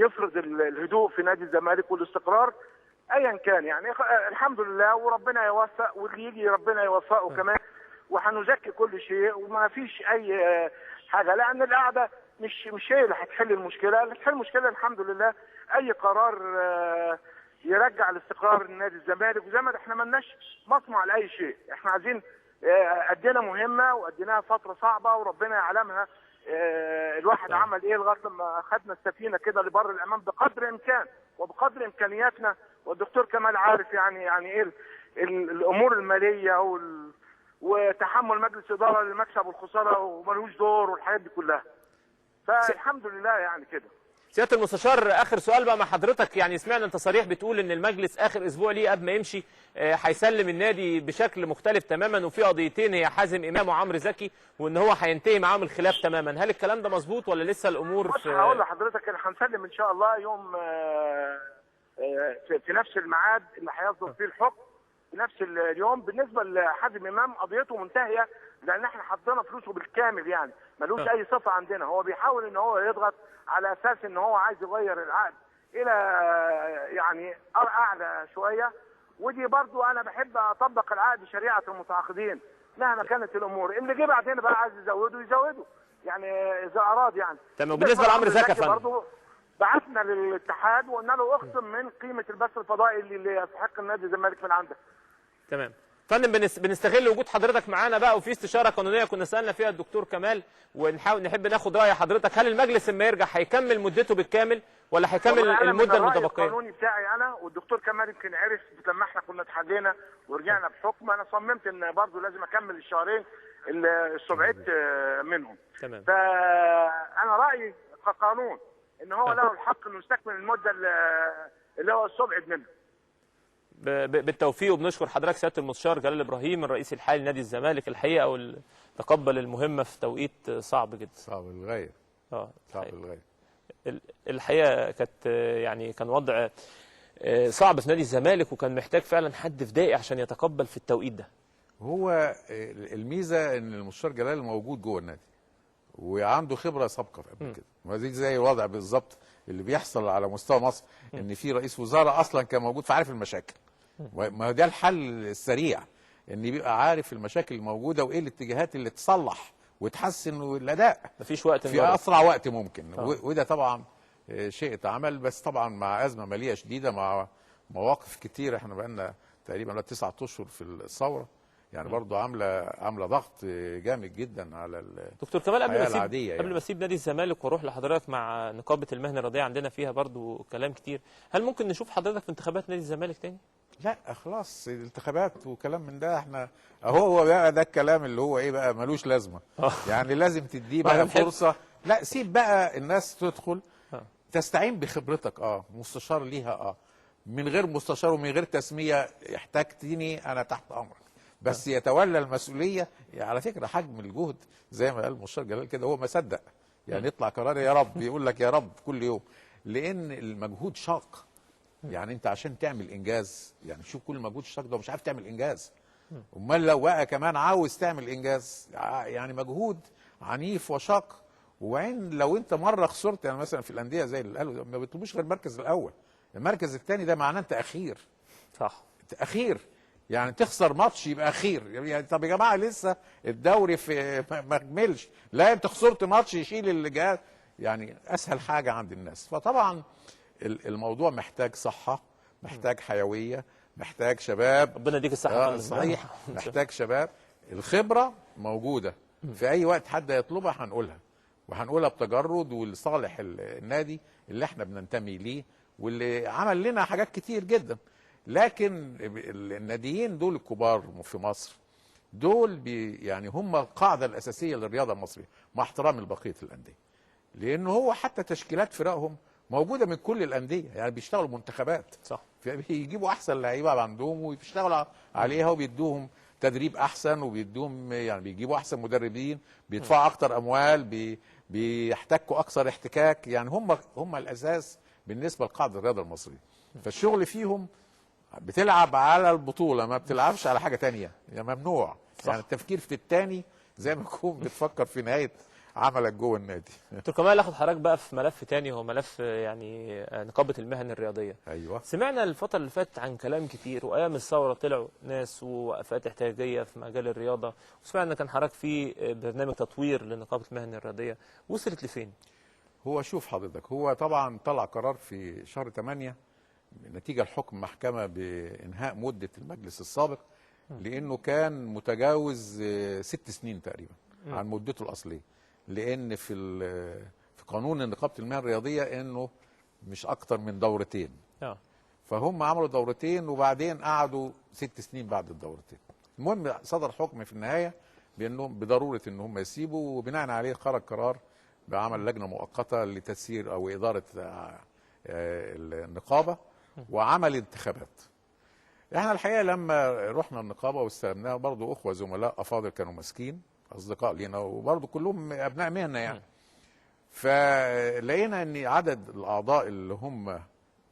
يفرض الهدوء في نادي الزمالك والاستقرار ايا كان يعني. الحمد لله، وربنا يوفق، واللي يجي ربنا يوفقه كمان، وهنزكي كل شيء وما فيش اي حاجه، لان القعده مش هي اللي هتحل المشكله. اللي هتحل المشكله الحمد لله اي قرار يرجع الاستقرار لنادي الزمالك. وزي ما احنا مالناش مطمع لاي شيء، احنا عايزين ادينا مهمه واديناها فتره صعبه وربنا يعلمها الواحد عمل ايه لغايه لما اخذنا السفينه كده لبر الامان بقدر الامكان وبقدر امكانياتنا. والدكتور كمال عارف يعني ايه الامور الماليه وتحمل مجلس اداره للمكسب والخساره وملوش دور والحاجات دي كلها. فالحمد لله يعني كده. سياده المستشار، اخر سؤال بقى مع حضرتك، يعني سمعنا انت صريح بتقول ان المجلس اخر اسبوع ليه قبل ما يمشي هيسلم النادي بشكل مختلف تماما، وفي قضيتين هي حازم امام وعمرو زكي، وان هو هينتهي معاهم الخلاف تماما، هل الكلام ده مظبوط ولا لسه الامور في؟ هقول لحضرتك احنا هنسلم ان شاء الله يوم في نفس الميعاد اللي هيصدر فيه الحكم، في نفس اليوم. بالنسبه لحازم امام قضيته منتهيه، لان احنا حطينا فلوسه بالكامل يعني، ملوش اي صفه عندنا. هو بيحاول ان هو يضغط على اساس ان هو عايز يغير العقد الى يعني اعلى شويه، ودي برضو انا بحب اطبق العقد شريعه المتعاقدين مهما كانت الامور. اللي جه بعدين بقى عايز يزوده يعني اذا اراد يعني. تمام. وبالنسبه لعمرو زكي يا فندم، برضو بعثنا للاتحاد وقلنا له اخصم من قيمه البث الفضائي اللي يستحق النادي الزمالك من عندك. تمام فندم. بنستغل وجود حضرتك معانا بقى، وفي استشاره قانونيه كنا سالنا فيها الدكتور كمال، نحب ناخد راي حضرتك. هل المجلس لما يرجع هيكمل مدته بالكامل ولا هيكمل المده المتبقيه؟ القانوني بتاعي انا والدكتور كمال يمكن عرف لما احنا كنا اتحدينا ورجعنا بحكم، انا صممت ان برضه لازم اكمل الشهرين اللي استبعدت منهم. تمام. فانا رايي كقانون ان هو له الحق انه يستكمل المده اللي هو استبعد منها. بالتوفيق، وبنشكر حضرتك سياده المستشار جلال ابراهيم الرئيس الحالي لنادي الزمالك الحقيقه، تقبل المهمه في توقيت صعب جدا. صعب للغايه. صعب للغايه. الحقيقه كانت يعني كان وضع صعب في نادي الزمالك، وكان محتاج فعلا حد في دقيقه عشان يتقبل في التوقيت ده. هو الميزه ان المستشار جلال موجود جوه النادي وعنده خبره سابقه قبل كده، وزي زي الوضع بالظبط اللي بيحصل على مستوى مصر، ان في رئيس وزراء اصلا كان موجود فعارف المشاكل. ما ده الحل السريع، ان يبقى عارف المشاكل الموجوده وايه الاتجاهات اللي تصلح وتحسن الاداء مفيش وقت في اسرع وقت ممكن. وده طبعا شيء اتعمل، بس طبعا مع ازمه ماليه شديده، مع مواقف كتيره. احنا بقالنا تقريبا 9 اشهر في الثوره يعني، برضه عامله ضغط جامد جدا على دكتور كمال. قبل ما اسيب نادي الزمالك واروح لحضرتك مع نقابه المهنه الرياضيه، عندنا فيها برضه كلام كتير، هل ممكن نشوف حضرتك في انتخابات نادي الزمالك تاني؟ لا خلاص، الانتخابات وكلام من ده احنا هو بقى ده الكلام اللي هو ايه بقى ملوش لازمه. يعني لازم تديه بقى فرصه. لا سيب بقى الناس تدخل تستعين بخبرتك. مستشار ليها من غير مستشار ومن غير تسميه، احتاجتني انا تحت امرك، بس يتولى المسؤوليه. على فكره حجم الجهد زي ما قال المستشار جلال كده، هو ما صدق يعني يطلع قرار يا رب، يقول لك يا رب كل يوم، لان المجهود شاق. يعني انت عشان تعمل انجاز، يعني شوف كل المجهود الشاق ده ومش عارف تعمل انجاز، امال لو بقى كمان عاوز تعمل انجاز، يعني مجهود عنيف وشاق. وبعدين لو انت مره خسرت، يعني مثلا في الانديه زي اللي قالوا ما بيطلبوش غير المركز الاول، المركز الثاني ده معناه انت اخير. صح، انت اخير، يعني تخسر ماتش يبقى اخير. يعني طب يا جماعه لسه الدوري في ما كملش، لا انت خسرت ماتش يشيل اللي جاي، يعني اسهل حاجه عند الناس. فطبعا الموضوع محتاج صحه، محتاج حيويه، محتاج شباب. ربنا يديك الصحه. صحيح. محتاج شباب. الخبره موجوده في اي وقت حد يطلبها هنقولها، وهنقولها بتجرد ولصالح النادي اللي احنا بننتمي ليه واللي عمل لنا حاجات كتير جدا. لكن الناديين دول الكبار في مصر دول يعني هم القاعده الاساسيه للرياضه المصريه مع احترام بقيه الانديه. لان هو حتى تشكيلات فرقهم موجوده من كل الانديه، يعني بيشتغلوا منتخبات صح. بيجيبوا احسن لعيبه عندهم وبيشتغلوا عليها وبيدوهم تدريب احسن وبيدوهم يعني بيجيبوا احسن مدربين، بيدفعوا اكتر اموال، بيحتكوا اكثر احتكاك، يعني هم الاساس بالنسبه لقاعده الرياضه المصريه. فالشغل فيهم بتلعب على البطوله، ما بتلعبش على حاجه تانية، يعني ممنوع. صح. يعني التفكير في التاني زي ما تكون بتفكر في نهايه عملك جوه النادي. دكتور كمال، اخد حضرتك بقى في ملف تاني، هو ملف يعني نقابه المهن الرياضيه. ايوه. سمعنا الفتره اللي فاتت عن كلام كتير، وايام الثوره طلعوا ناس ووقفات احتجاجيه في مجال الرياضه، وسمعنا كان حضرتك في برنامج تطوير لنقابه المهن الرياضيه، وصلت لفين؟ هو شوف حضرتك، هو طبعا طلع قرار في شهر 8 نتيجه لحكم محكمه بانهاء مده المجلس السابق، لانه كان متجاوز 6 سنين تقريبا عن مدته الاصليه. لان في قانون نقابه المهن الرياضيه انه مش اكتر من دورتين. فهم عملوا دورتين وبعدين قعدوا 6 سنين بعد الدورتين. المهم صدر حكم في النهايه بانهم بضروره ان هم يسيبوا، وبناء عليه خرج قرار بعمل لجنه مؤقته لتسيير او اداره النقابه وعمل انتخابات. احنا الحقيقه لما رحنا النقابه واستلمناها برضو اخوه زملاء افاضل كانوا ماسكين، اصدقاء لينا وبرضو كلهم ابناء مهنه يعني. فلقينا ان عدد الاعضاء اللي هم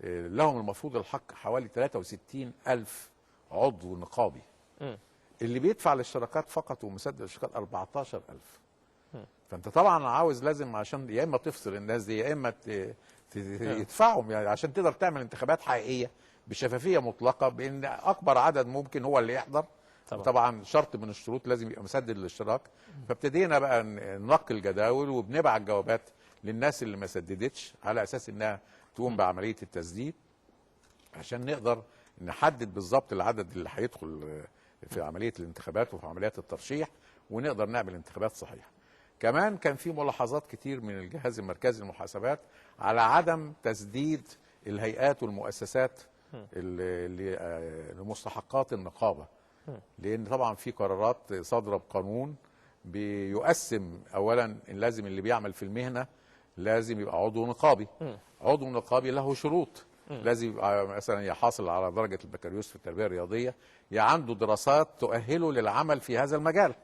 لهم المفروض الحق حوالي 63,000 عضو نقابي. اللي بيدفع للاشتراكات فقط ومسدد الاشتراكات 14,000. فانت طبعا عاوز لازم عشان يا اما تفصل الناس دي يا اما يدفعهم، يعني عشان تقدر تعمل انتخابات حقيقيه بشفافيه مطلقه بان اكبر عدد ممكن هو اللي يحضر. طبعا شرط من الشروط لازم يبقى مسدد الاشتراك. فابتدينا بقى ننقي الجداول وبنبعت جوابات للناس اللي ما سددتش على اساس انها تقوم بعمليه التسديد، عشان نقدر نحدد بالظبط العدد اللي هيدخل في عمليه الانتخابات وفي عمليات الترشيح، ونقدر نعمل انتخابات صحيحه. كمان كان في ملاحظات كتير من الجهاز المركزي للمحاسبات على عدم تسديد الهيئات والمؤسسات لمستحقات النقابه، لان طبعا في قرارات صادره بقانون بيقسم اولا ان لازم اللي بيعمل في المهنه لازم يبقى عضو نقابي. عضو نقابي له شروط، لازم يبقى مثلا يحاصل على درجه البكالوريوس في التربيه الرياضيه، يا عنده دراسات تؤهله للعمل في هذا المجال.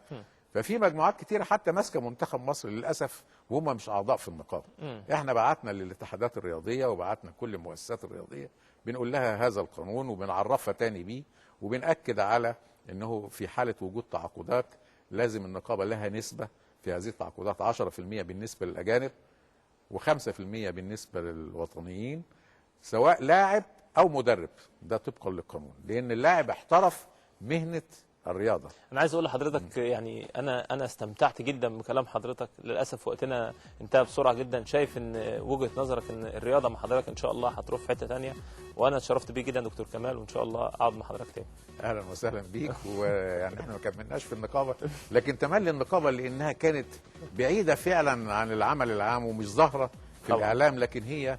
ففي مجموعات كتيره حتى ماسكه منتخب مصر للاسف وهم مش اعضاء في النقابه. احنا بعتنا للاتحادات الرياضيه وبعتنا كل المؤسسات الرياضيه بنقول لها هذا القانون وبنعرفها تاني بيه، وبنأكد على انه في حاله وجود تعاقدات لازم النقابه لها نسبه في هذه التعاقدات، 10% بالنسبه للاجانب و5% بالنسبه للوطنيين سواء لاعب او مدرب، ده طبقا للقانون، لان اللاعب احترف مهنه الرياضه. انا عايز اقول لحضرتك يعني انا استمتعت جدا بكلام حضرتك، للاسف وقتنا انتهى بسرعه جدا. شايف ان وجهه نظرك ان الرياضه مع حضرتك ان شاء الله هتروح في حته ثانيه، وانا اتشرفت بيه جدا دكتور كمال، وان شاء الله اقعد مع حضرتك تاني. اهلا وسهلا بيك. ويعني احنا ما كملناش في النقابه، لكن تملي النقابه لانها كانت بعيده فعلا عن العمل العام ومش ظاهره في الاعلام، لكن هي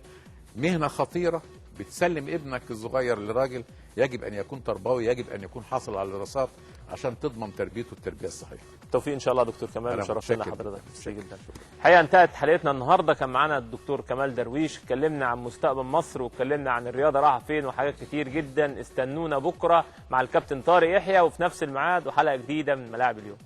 مهنه خطيره. بتسلم ابنك الصغير لراجل يجب ان يكون تربوي، يجب ان يكون حاصل على دراسات عشان تضمن تربيته التربيه الصحيحه. بالتوفيق ان شاء الله دكتور كمال، وشرفتنا حضرتك كتير جدا. الحقيقه انتهت حلقتنا النهارده، كان معانا الدكتور كمال درويش، اتكلمنا عن مستقبل مصر واتكلمنا عن الرياضه رايحه فين وحاجات كتير جدا. استنونا بكره مع الكابتن طارق يحيى وفي نفس الميعاد وحلقه جديده من ملاعب اليوم.